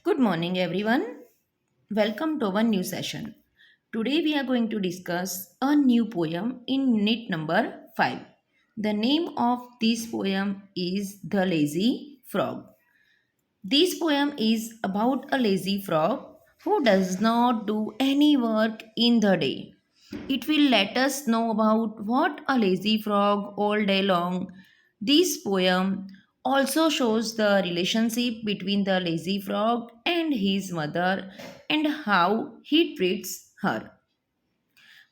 Good morning, everyone. Welcome to our new session. Today, we are going to discuss a new poem in unit number 5. The name of this poem is The Lazy Frog. This poem is about a lazy frog who does not do any work in the day. It will let us know about what a lazy frog all day long. This poem also shows the relationship between the lazy frog and his mother and how he treats her.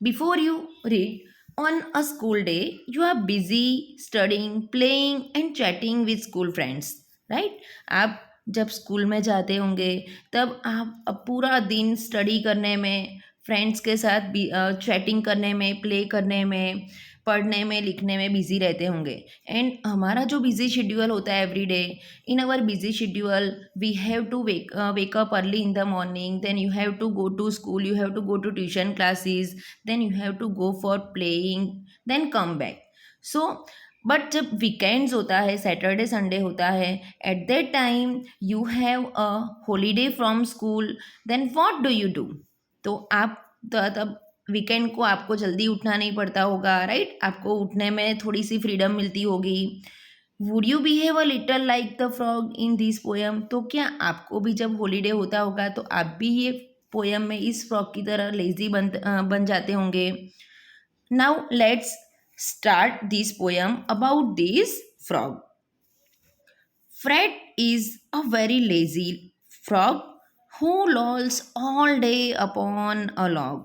Before you read, on a school day, you are busy studying, playing and chatting with school friends, right? आप जब school में जाते होंगे तब आप पूरा दिन study करने में फ्रेंड्स के साथ भी चैटिंग करने में प्ले करने में पढ़ने में लिखने में बिजी रहते होंगे एंड हमारा जो बिजी शेड्यूल होता है every day in our busy schedule we have to wake up early in the morning, then you have to go to school, you have to go to tuition classes, then you have to go for playing, then come back. So but जब weekends होता है Saturday Sunday होता है at that time you have a holiday from school then what do you do. तो आप तब weekend को आपको जल्दी उठना नहीं पड़ता होगा, राइट? आपको उठने में थोड़ी सी फ्रीडम मिलती होगी. Would you behave a little like the frog in this poem? तो क्या आपको भी जब हॉलीडे होता होगा तो आप भी ये पोएम में इस फ्रॉग की तरह लेजी बन जाते होंगे. Now let's start this poem about this frog. Fred is a very lazy frog who lolls all day upon a log.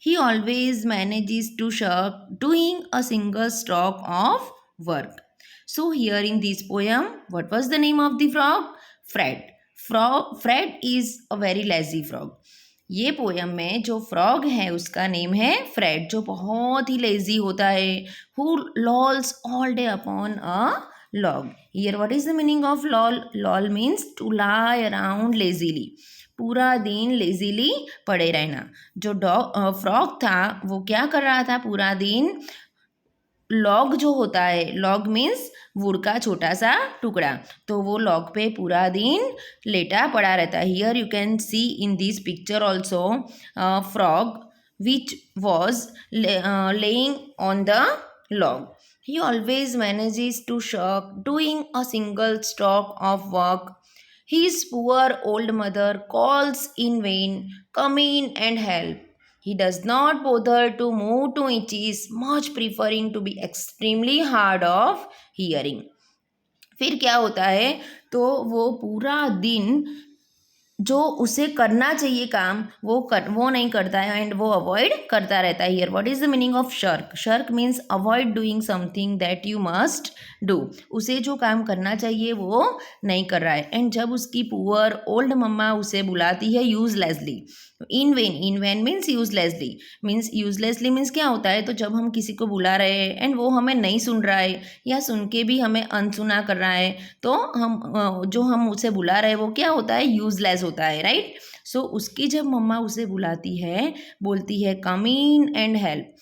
He always manages to shirk doing a single stroke of work. So, here in this poem, what was the name of the frog? Fred. Fred is a very lazy frog. ये poem में जो frog है उसका name है Fred, जो बहुत ही lazy होता है. Who lolls all day upon a log. Here what is the meaning of loll? Loll means to lie around lazily, पूरा दिन लेजीली पड़े रहना. जो फ्रॉग था वो क्या कर रहा था पूरा दिन? लॉग जो होता है, लॉग मीन्स वुड का छोटा सा टुकड़ा, तो वो लॉग पे पूरा दिन लेटा पड़ा रहता है. Here you can see in this picture also frog which was laying on the log. He always manages to shirk doing a single stroke of work. His poor old mother calls in vain, come in and help. He does not bother to move to inches, much preferring to be extremely hard of hearing. फिर क्या होता है? तो वो पूरा दिन जो उसे करना चाहिए काम वो नहीं करता है एंड वो अवॉइड करता रहता है. Here what is the meaning of shark? Shark means avoid doing something that you must do. उसे जो काम करना चाहिए वो नहीं कर रहा है. एंड जब उसकी पुअर ओल्ड मम्मा उसे बुलाती है uselessly, in when means uselessly means क्या होता है? तो जब हम किसी को बुला रहे हैं एंड वो हमें नहीं सुन रहा है या सुन के भी हमें अनसुना कर रहा है, तो हम उसे बुला रहे हैं वो क्या होता है? यूजलेस होता है, राइट? सो उसकी जब मम्मा उसे बुलाती है, बोलती है कम इन एंड हेल्प,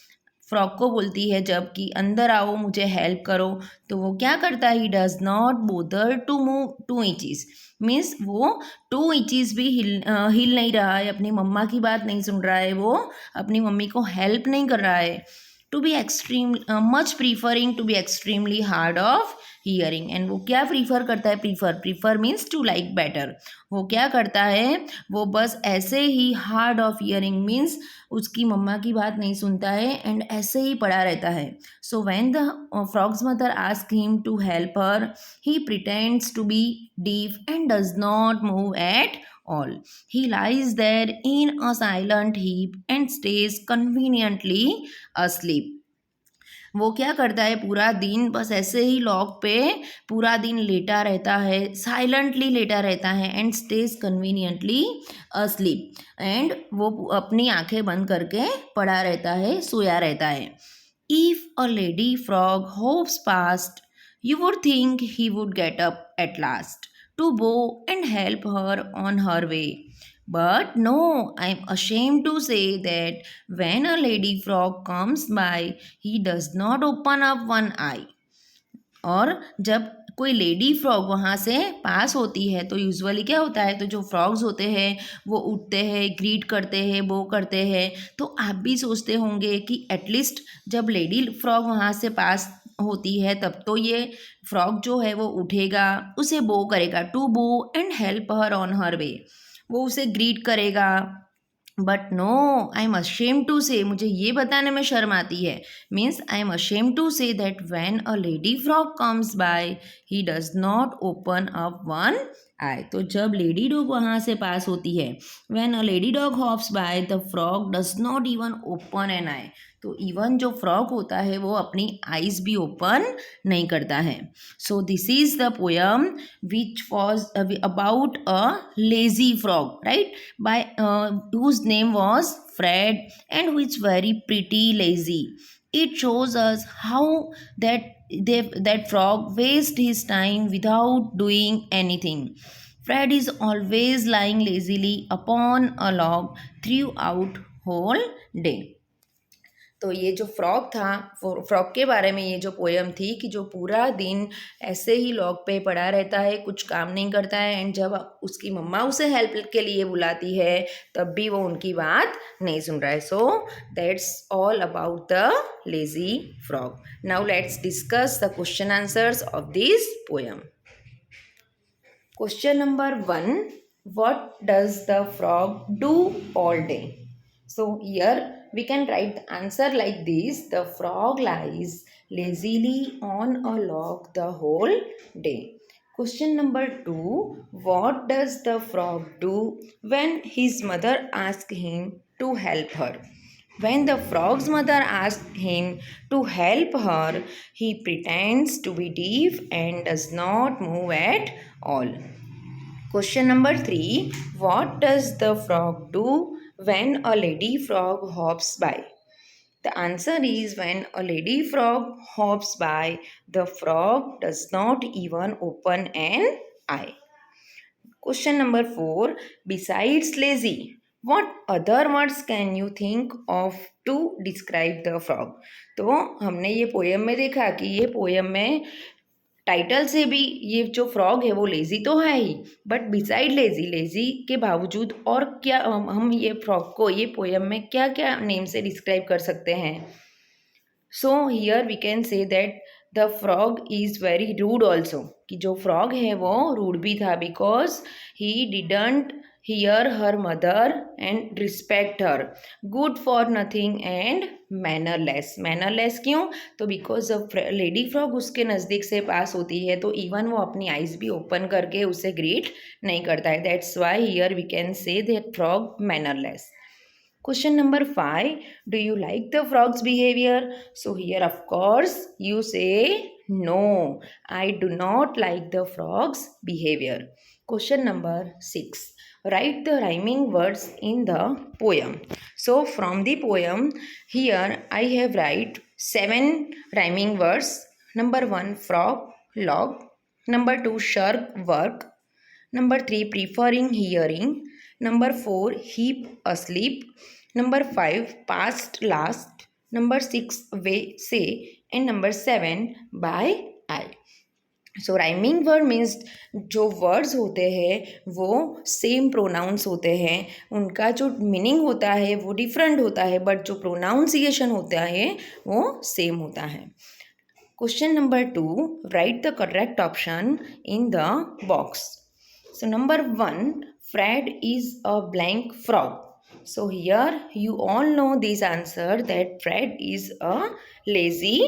फ्रॉग को बोलती है जब कि अंदर आओ मुझे हेल्प करो, तो वो क्या करता है? He does not bother to move 2 inches. Means वो 2 इंचेस भी हिल नहीं रहा है, अपनी मम्मा की बात नहीं सुन रहा है, वो अपनी मम्मी को हेल्प नहीं कर रहा है. To be extreme much preferring to be extremely hard of hearing. And वो क्या प्रीफर करता है? Prefer means to like better. वो क्या करता है? वो बस ऐसे ही हार्ड ऑफ हियरिंग मीन्स उसकी मम्मा की बात नहीं सुनता है एंड ऐसे ही पड़ा रहता है. So when the frog's mother ask him to help her, he pretends to be deaf and does not move at all. He lies there in a silent heap and stays conveniently asleep. वो क्या करता है? पूरा दिन बस ऐसे ही log पे पूरा दिन लेटा रहता है, साइलेंटली लेटा रहता है and stage conveniently asleep. And वो अपनी आंखें बंद करके पड़ा रहता है, सोया रहता है. If a lady frog hopes past, you would think he would get up at last to bow and help her on her way. But no, I'm ashamed to say that when a lady frog comes by, he does not open up one eye. और जब कोई lady frog वहाँ से pass होती है तो usually क्या होता है, तो जो फ्रॉग्स होते हैं वो उठते हैं, ग्रीट करते हैं, बो करते हैं। तो आप भी सोचते होंगे कि एटलीस्ट जब लेडी फ्रॉग वहाँ से पास होती है तब तो ये फ्रॉग जो है वो उठेगा, उसे बो करेगा, to bow and help her on her way, वो उसे ग्रीट करेगा। But no, I am ashamed to say, मुझे ये बताने में शर्म आती है, means I am ashamed to say that when a lady frog comes by he does not open up one eye. तो जब लेडी डॉग वहाँ से पास होती है, when a lady dog hops by the frog does not even open N आई। तो even जो frog होता है वो अपनी आईज भी ओपन नहीं करता है। So this is the poem which was about a lazy frog, right, by whose name was Fred and who is very pretty lazy. It shows us how that frog wastes his time without doing anything. Fred is always lying lazily upon a log throughout whole day. तो ये जो frog था, frog के बारे में ये जो poem थी कि जो पूरा दिन ऐसे ही लॉग पे पड़ा रहता है, कुछ काम नहीं करता है, एंड जब उसकी मम्मा उसे हेल्प के लिए बुलाती है तब भी वो उनकी बात नहीं सुन रहा है। So that's all about the lazy frog. Now let's discuss the question answers of this poem. Question number 1. What does the frog do all day? So here we can write the answer like this. The frog lies lazily on a log the whole day. Question number 2. What does the frog do when his mother asks him to help her? When the frog's mother asks him to help her, he pretends to be deaf and does not move at all. Question number 3. What does the frog do when a lady frog hops by? The answer is when a lady frog hops by, the frog does not even open an eye. Question number 4. Besides lazy, what other words can you think of to describe the frog? तो हमने ये poem में देखा कि ये poem में title से भी ये जो फ्रॉग है वो लेजी तो है ही, बट बिसाइड लेजी, लेजी के बावजूद और क्या हम ये फ्रॉग को ये पोएम में क्या क्या नेम से डिस्क्राइब कर सकते हैं। So here we can say that the frog is very rude also, कि जो फ्रॉग है वो रूड भी था, because he didn't hear her mother and respect her, good for nothing and mannerless. Mannerless क्यों? तो बिकॉज जब लेडी फ्रॉग उसके नज़दीक से पास होती है तो इवन वो अपनी आइज़ भी ओपन करके उसे ग्रीट नहीं करता है। That's why here we can say that frog mannerless. Question number 5. Do you like the frog's behavior? So here of course you say no, I do not like the frog's behavior. Question number 6. Write the rhyming words in the poem. So from the poem here I have write 7 rhyming words. Number 1 frog, log. Number 2 shark, work. Number 3 preferring hearing. Number 4 heap, asleep. Number 5 past, last. Number 6 way, say. And number 7 by, I. So rhyming word means जो words होते हैं वो same pronounce होते हैं, उनका जो meaning होता है वो डिफरेंट होता है, बट जो प्रोनाउंसिएशन होता है वो सेम होता है। Question number 2. Right the correct option in the box. So number 1, Fred is a blank frog. So here you all know this answer that Fred is a lazy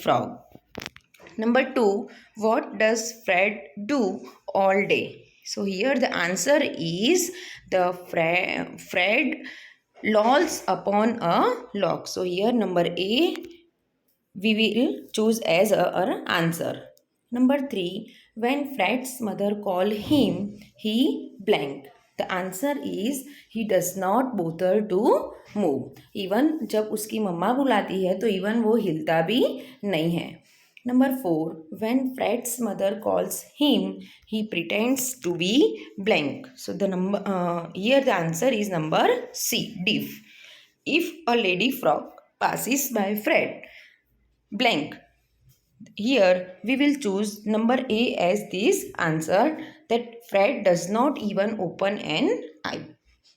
frog. Number 2, what does Fred do all day? So here the answer is the Fred lolls upon a log. So here number A we will choose as our answer. Number 3, when Fred's mother called him, he blank. The answer is he does not bother to move. Even जब उसकी मम्मा बुलाती है तो even वो हिलता भी नहीं है. Number 4, when Fred's mother calls him, he pretends to be blank. So the number here the answer is number C, deaf. If a lady frog passes by Fred, blank. Here we will choose number A as this answer, that Fred does not even open an eye.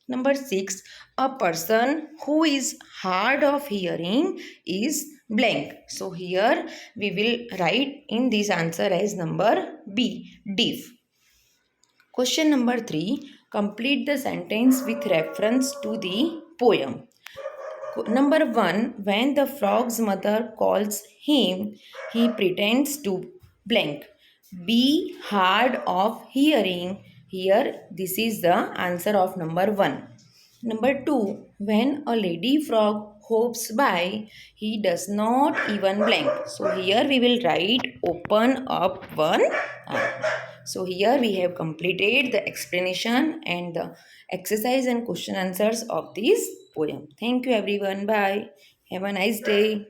Number 6, a person who is hard of hearing is blank. So here we will write in this answer as number B, deaf. Question number 3, complete the sentence with reference to the poem. Number 1, when the frog's mother calls him, he pretends to blank. Be hard of hearing. Here, this is the answer of number 1. Number 2, when a lady frog hops by, he does not even blink. So here we will write open up one eye. So here we have completed the explanation and the exercise and question answers of this poem. Thank you everyone. Bye. Have a nice day.